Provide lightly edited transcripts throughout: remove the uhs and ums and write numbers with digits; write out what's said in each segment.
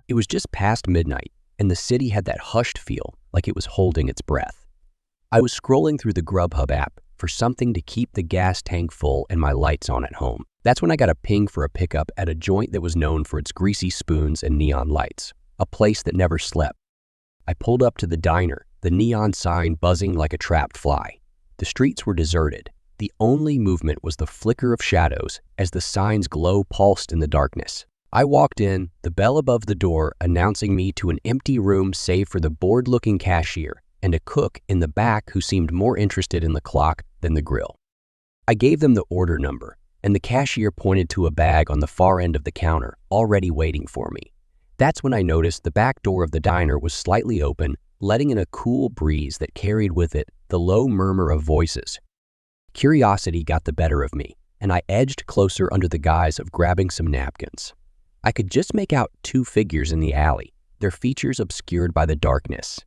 It was just past midnight, and the city had that hushed feel, like it was holding its breath. I was scrolling through the Grubhub app for something to keep the gas tank full and my lights on at home. That's when I got a ping for a pickup at a joint that was known for its greasy spoons and neon lights, a place that never slept. I pulled up to the diner, the neon sign buzzing like a trapped fly. The streets were deserted. The only movement was the flicker of shadows as the sign's glow pulsed in the darkness. I walked in, the bell above the door announcing me to an empty room save for the bored-looking cashier and a cook in the back who seemed more interested in the clock than the grill. I gave them the order number, and the cashier pointed to a bag on the far end of the counter, already waiting for me. That's when I noticed the back door of the diner was slightly open, letting in a cool breeze that carried with it the low murmur of voices. Curiosity got the better of me, and I edged closer under the guise of grabbing some napkins. I could just make out two figures in the alley, their features obscured by the darkness.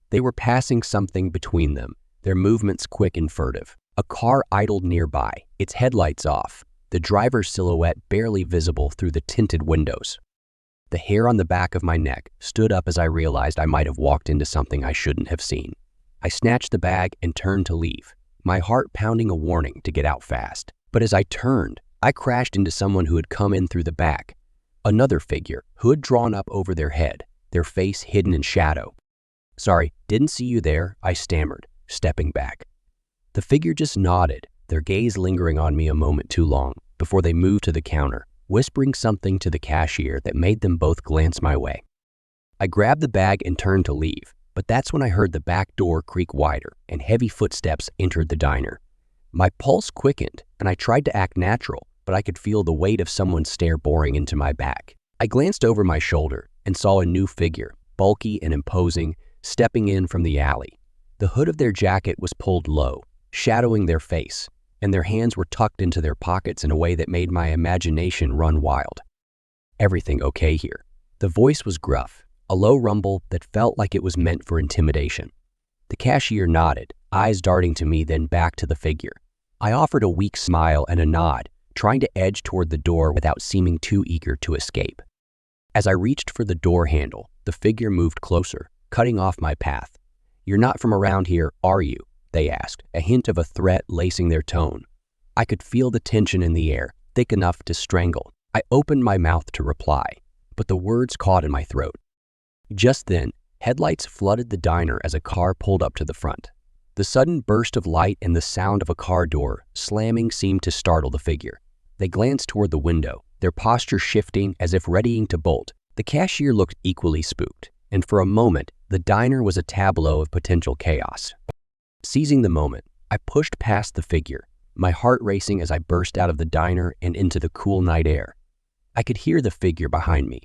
They were passing something between them, their movements quick and furtive. A car idled nearby, its headlights off, the driver's silhouette barely visible through the tinted windows. The hair on the back of my neck stood up as I realized I might have walked into something I shouldn't have seen. I snatched the bag and turned to leave, my heart pounding a warning to get out fast. But as I turned, I crashed into someone who had come in through the back. Another figure, hood drawn up over their head, their face hidden in shadow. "Sorry, didn't see you there," I stammered, stepping back. The figure just nodded, their gaze lingering on me a moment too long, before they moved to the counter, whispering something to the cashier that made them both glance my way. I grabbed the bag and turned to leave, but that's when I heard the back door creak wider and heavy footsteps entered the diner. My pulse quickened, and I tried to act natural, but I could feel the weight of someone's stare boring into my back. I glanced over my shoulder and saw a new figure, bulky and imposing, stepping in from the alley. The hood of their jacket was pulled low, shadowing their face, and their hands were tucked into their pockets in a way that made my imagination run wild. "Everything okay here?" The voice was gruff, a low rumble that felt like it was meant for intimidation. The cashier nodded, eyes darting to me then back to the figure. I offered a weak smile and a nod, trying to edge toward the door without seeming too eager to escape. As I reached for the door handle, the figure moved closer, cutting off my path. "You're not from around here, are you?" they asked, a hint of a threat lacing their tone. I could feel the tension in the air, thick enough to strangle. I opened my mouth to reply, but the words caught in my throat. Just then, headlights flooded the diner as a car pulled up to the front. The sudden burst of light and the sound of a car door slamming seemed to startle the figure. They glanced toward the window, their posture shifting as if readying to bolt. The cashier looked equally spooked, and for a moment, the diner was a tableau of potential chaos. Seizing the moment, I pushed past the figure, my heart racing as I burst out of the diner and into the cool night air. I could hear the figure behind me,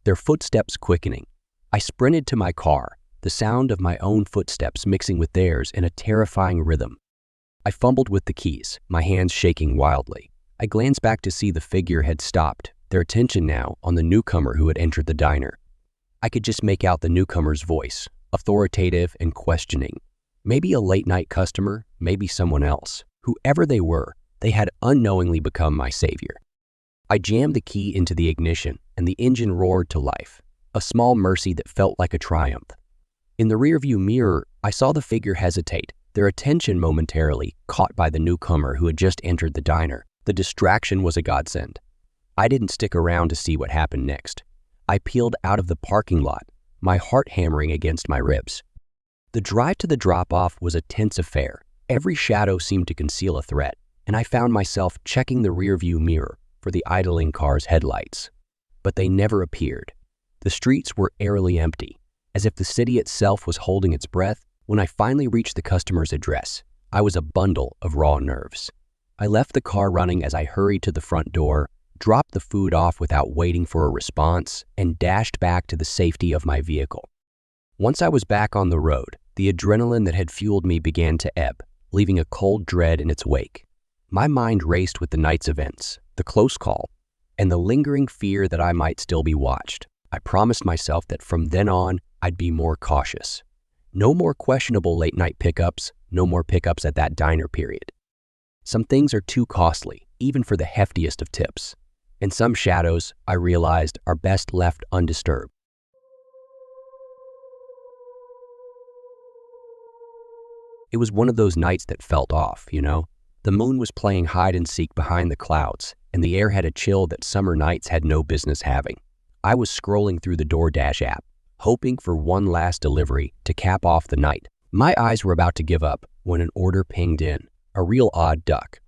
their footsteps quickening. I sprinted to my car, the sound of my own footsteps mixing with theirs in a terrifying rhythm. I fumbled with the keys, my hands shaking wildly. I glanced back to see the figure had stopped, their attention now on the newcomer who had entered the diner. I could just make out the newcomer's voice, authoritative and questioning. Maybe a late-night customer, maybe someone else. Whoever they were, they had unknowingly become my savior. I jammed the key into the ignition, and the engine roared to life, a small mercy that felt like a triumph. In the rearview mirror, I saw the figure hesitate, their attention momentarily caught by the newcomer who had just entered the diner. The distraction was a godsend. I didn't stick around to see what happened next. I peeled out of the parking lot, my heart hammering against my ribs. The drive to the drop-off was a tense affair. Every shadow seemed to conceal a threat, and I found myself checking the rearview mirror for the idling car's headlights. But they never appeared. The streets were eerily empty, as if the city itself was holding its breath. When I finally reached the customer's address, I was a bundle of raw nerves. I left the car running as I hurried to the front door, dropped the food off without waiting for a response, and dashed back to the safety of my vehicle. Once I was back on the road, the adrenaline that had fueled me began to ebb, leaving a cold dread in its wake. My mind raced with the night's events, the close call, and the lingering fear that I might still be watched. I promised myself that from then on, I'd be more cautious. No more questionable late-night pickups, no more pickups at that diner period. Some things are too costly, even for the heftiest of tips. And some shadows, I realized, are best left undisturbed. It was one of those nights that felt off, you know? The moon was playing hide and seek behind the clouds, and the air had a chill that summer nights had no business having. I was scrolling through the DoorDash app, hoping for one last delivery to cap off the night. My eyes were about to give up when an order pinged in, a real odd duck.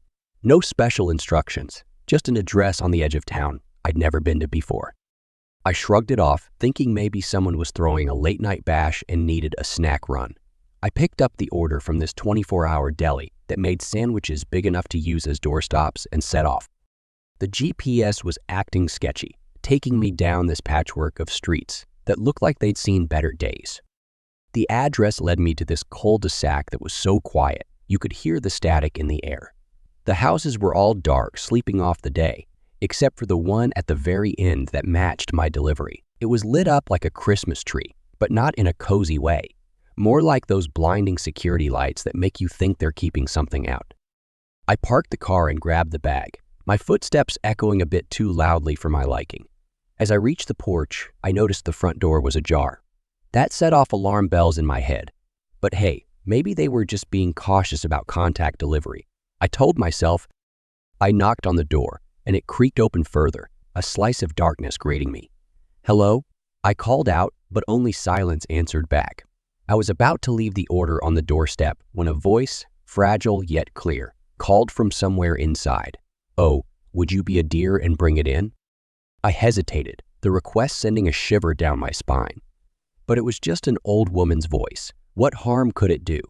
No special instructions, just an address on the edge of town I'd never been to before. I shrugged it off, thinking maybe someone was throwing a late-night bash and needed a snack run. I picked up the order from this 24-hour deli that made sandwiches big enough to use as doorstops and set off. The GPS was acting sketchy, taking me down this patchwork of streets that looked like they'd seen better days. The address led me to this cul-de-sac that was so quiet, you could hear the static in the air. The houses were all dark, sleeping off the day, except for the one at the very end that matched my delivery. It was lit up like a Christmas tree, but not in a cozy way. More like those blinding security lights that make you think they're keeping something out. I parked the car and grabbed the bag, my footsteps echoing a bit too loudly for my liking. As I reached the porch, I noticed the front door was ajar. That set off alarm bells in my head. But hey, maybe they were just being cautious about contact delivery. I told myself. I knocked on the door, and it creaked open further, a slice of darkness grating me. "Hello?" I called out, but only silence answered back. I was about to leave the order on the doorstep when a voice, fragile yet clear, called from somewhere inside. "Oh, would you be a dear and bring it in?" I hesitated, the request sending a shiver down my spine. But it was just an old woman's voice. What harm could it do?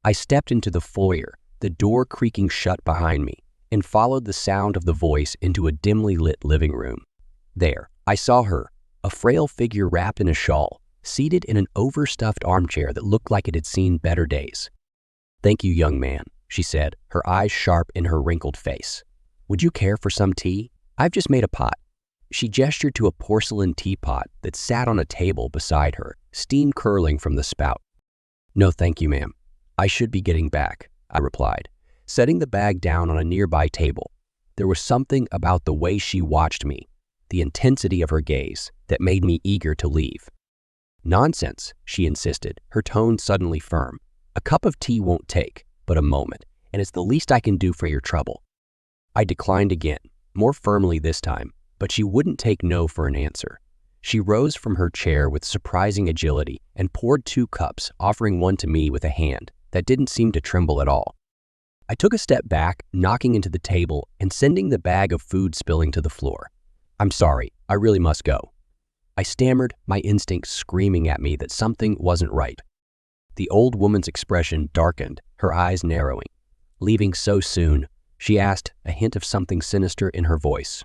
I stepped into the foyer, the door creaking shut behind me, and followed the sound of the voice into a dimly lit living room. There, I saw her, a frail figure wrapped in a shawl, seated in an overstuffed armchair that looked like it had seen better days. "Thank you, young man," she said, her eyes sharp in her wrinkled face. "Would you care for some tea? I've just made a pot." She gestured to a porcelain teapot that sat on a table beside her, steam curling from the spout. "No, thank you, ma'am. I should be getting back," I replied, setting the bag down on a nearby table. There was something about the way she watched me, the intensity of her gaze, that made me eager to leave. "Nonsense," she insisted, her tone suddenly firm. "A cup of tea won't take but a moment, and it's the least I can do for your trouble." I declined again, more firmly this time, but she wouldn't take no for an answer. She rose from her chair with surprising agility and poured 2 cups, offering one to me with a hand that didn't seem to tremble at all. I took a step back, knocking into the table and sending the bag of food spilling to the floor. "I'm sorry, I really must go." I stammered, my instincts screaming at me that something wasn't right. The old woman's expression darkened, her eyes narrowing. "Leaving so soon?" she asked, a hint of something sinister in her voice.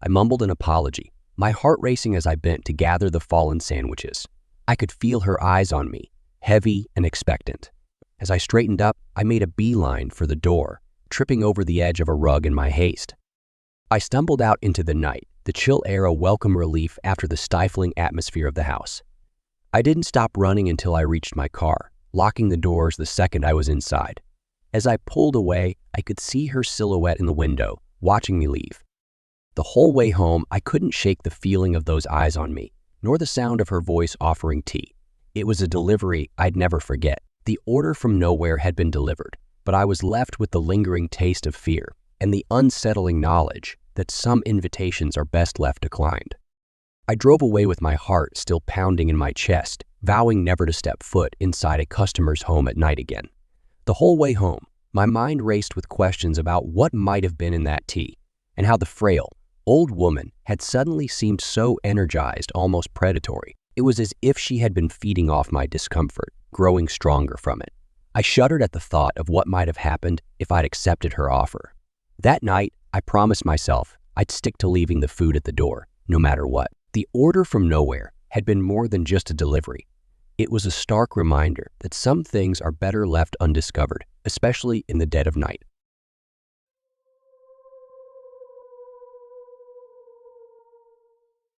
I mumbled an apology, my heart racing as I bent to gather the fallen sandwiches. I could feel her eyes on me, heavy and expectant. As I straightened up, I made a beeline for the door, tripping over the edge of a rug in my haste. I stumbled out into the night, the chill air a welcome relief after the stifling atmosphere of the house. I didn't stop running until I reached my car, locking the doors the second I was inside. As I pulled away, I could see her silhouette in the window, watching me leave. The whole way home, I couldn't shake the feeling of those eyes on me, nor the sound of her voice offering tea. It was a delivery I'd never forget. The order from nowhere had been delivered, but I was left with the lingering taste of fear and the unsettling knowledge that some invitations are best left declined. I drove away with my heart still pounding in my chest, vowing never to step foot inside a customer's home at night again. The whole way home, my mind raced with questions about what might have been in that tea, and how the frail, old woman had suddenly seemed so energized, almost predatory. It was as if she had been feeding off my discomfort, growing stronger from it. I shuddered at the thought of what might have happened if I'd accepted her offer. That night, I promised myself I'd stick to leaving the food at the door, no matter what. The order from nowhere had been more than just a delivery. It was a stark reminder that some things are better left undiscovered, especially in the dead of night.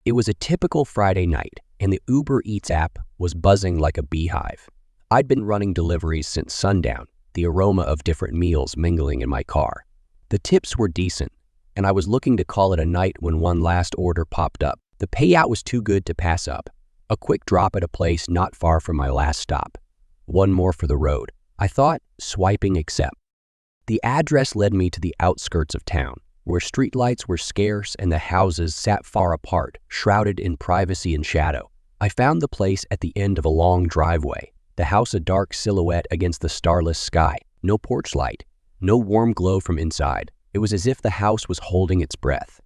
It was a typical Friday night, and the Uber Eats app was buzzing like a beehive. I'd been running deliveries since sundown, the aroma of different meals mingling in my car. The tips were decent, and I was looking to call it a night when one last order popped up. The payout was too good to pass up. A quick drop at a place not far from my last stop. One more for the road, I thought, swiping accept. The address led me to the outskirts of town, where streetlights were scarce and the houses sat far apart, shrouded in privacy and shadow. I found the place at the end of a long driveway, the house a dark silhouette against the starless sky. No porch light, no warm glow from inside. It was as if the house was holding its breath.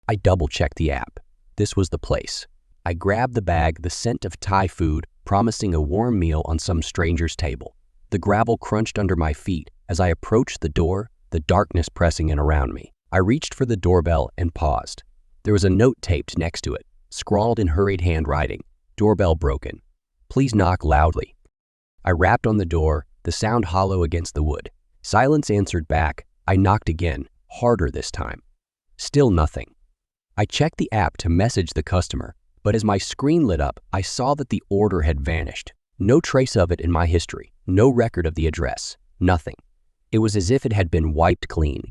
I double-checked the app. This was the place. I grabbed the bag, the scent of Thai food, promising a warm meal on some stranger's table. The gravel crunched under my feet as I approached the door, the darkness pressing in around me. I reached for the doorbell and paused. There was a note taped next to it, scrawled in hurried handwriting. Doorbell broken. Please knock loudly. I rapped on the door, the sound hollow against the wood. Silence answered back. I knocked again, harder this time. Still nothing. I checked the app to message the customer, but as my screen lit up, I saw that the order had vanished. No trace of it in my history, no record of the address, nothing. It was as if it had been wiped clean.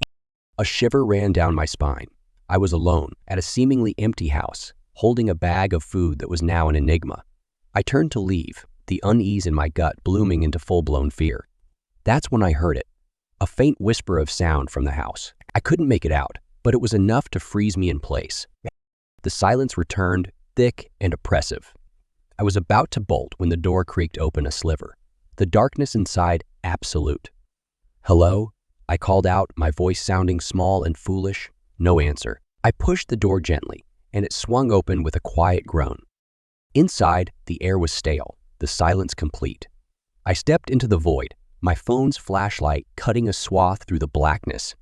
A shiver ran down my spine. I was alone, at a seemingly empty house, holding a bag of food that was now an enigma. I turned to leave, the unease in my gut blooming into full-blown fear. That's when I heard it, a faint whisper of sound from the house. I couldn't make it out, but it was enough to freeze me in place. The silence returned, thick and oppressive. I was about to bolt when the door creaked open a sliver. The darkness inside, absolute. Hello? I called out, my voice sounding small and foolish. No answer. I pushed the door gently, and it swung open with a quiet groan. Inside, the air was stale, the silence complete. I stepped into the void, my phone's flashlight cutting a swath through the blackness.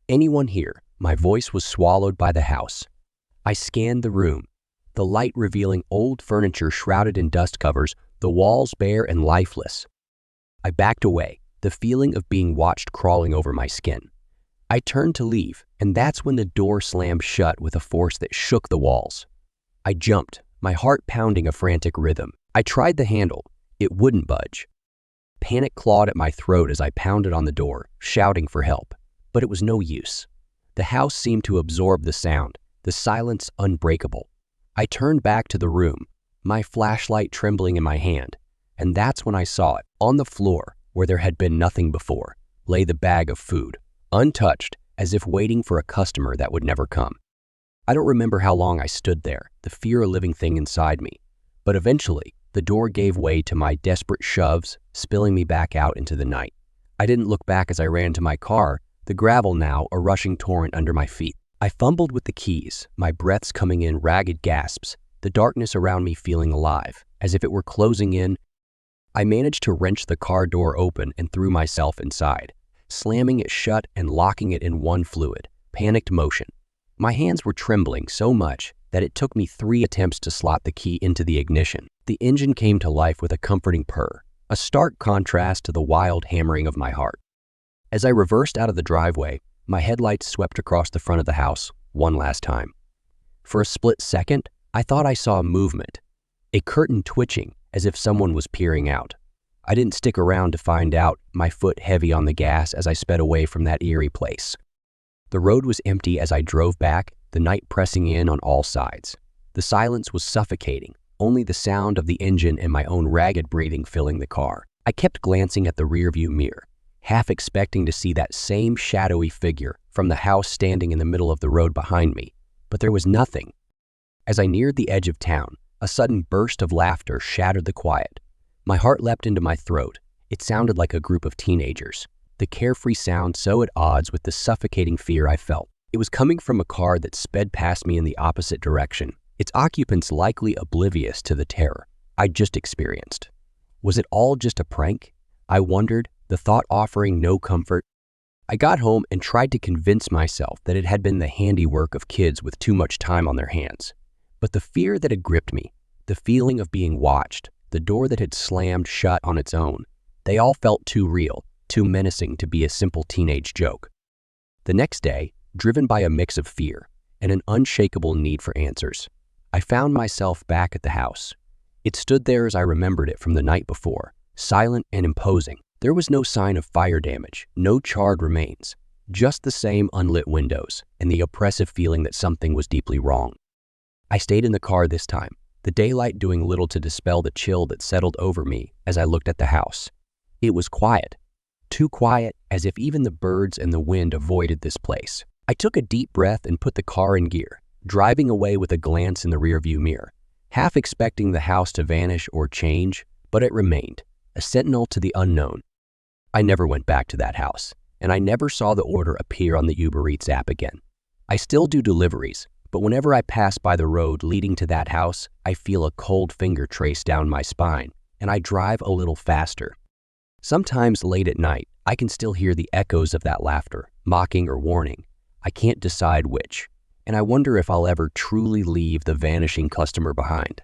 Anyone here? My voice was swallowed by the house. I scanned the room, the light revealing old furniture shrouded in dust covers, the walls bare and lifeless. I backed away, the feeling of being watched crawling over my skin. I turned to leave, and that's when the door slammed shut with a force that shook the walls. I jumped, my heart pounding a frantic rhythm. I tried the handle. It wouldn't budge. Panic clawed at my throat as I pounded on the door, shouting for help. But it was no use. The house seemed to absorb the sound, the silence unbreakable. I turned back to the room, my flashlight trembling in my hand, and that's when I saw it. On the floor, where there had been nothing before, lay the bag of food, untouched, as if waiting for a customer that would never come. I don't remember how long I stood there, the fear a living thing inside me, but eventually, the door gave way to my desperate shoves, spilling me back out into the night. I didn't look back as I ran to my car, the gravel now a rushing torrent under my feet. I fumbled with the keys, my breaths coming in ragged gasps, the darkness around me feeling alive, as if it were closing in. I managed to wrench the car door open and threw myself inside, slamming it shut and locking it in one fluid, panicked motion. My hands were trembling so much that it took me 3 attempts to slot the key into the ignition. The engine came to life with a comforting purr, a stark contrast to the wild hammering of my heart. As I reversed out of the driveway, my headlights swept across the front of the house one last time. For a split second, I thought I saw movement, a curtain twitching as if someone was peering out. I didn't stick around to find out, my foot heavy on the gas as I sped away from that eerie place. The road was empty as I drove back, the night pressing in on all sides. The silence was suffocating, only the sound of the engine and my own ragged breathing filling the car. I kept glancing at the rearview mirror, half expecting to see that same shadowy figure from the house standing in the middle of the road behind me, but there was nothing. As I neared the edge of town, a sudden burst of laughter shattered the quiet. My heart leapt into my throat. It sounded like a group of teenagers, the carefree sound so at odds with the suffocating fear I felt. It was coming from a car that sped past me in the opposite direction, its occupants likely oblivious to the terror I'd just experienced. Was it all just a prank? I wondered, the thought offering no comfort. I got home and tried to convince myself that it had been the handiwork of kids with too much time on their hands. But the fear that had gripped me, the feeling of being watched, the door that had slammed shut on its own, they all felt too real, too menacing to be a simple teenage joke. The next day, driven by a mix of fear and an unshakable need for answers, I found myself back at the house. It stood there as I remembered it from the night before, silent and imposing. There was no sign of fire damage, no charred remains, just the same unlit windows and the oppressive feeling that something was deeply wrong. I stayed in the car this time, the daylight doing little to dispel the chill that settled over me as I looked at the house. It was quiet. Too quiet, as if even the birds and the wind avoided this place. I took a deep breath and put the car in gear, driving away with a glance in the rearview mirror, half expecting the house to vanish or change, but it remained, a sentinel to the unknown. I never went back to that house, and I never saw the order appear on the Uber Eats app again. I still do deliveries, but whenever I pass by the road leading to that house, I feel a cold finger trace down my spine, and I drive a little faster. Sometimes late at night, I can still hear the echoes of that laughter, mocking or warning. I can't decide which, and I wonder if I'll ever truly leave the vanishing customer behind.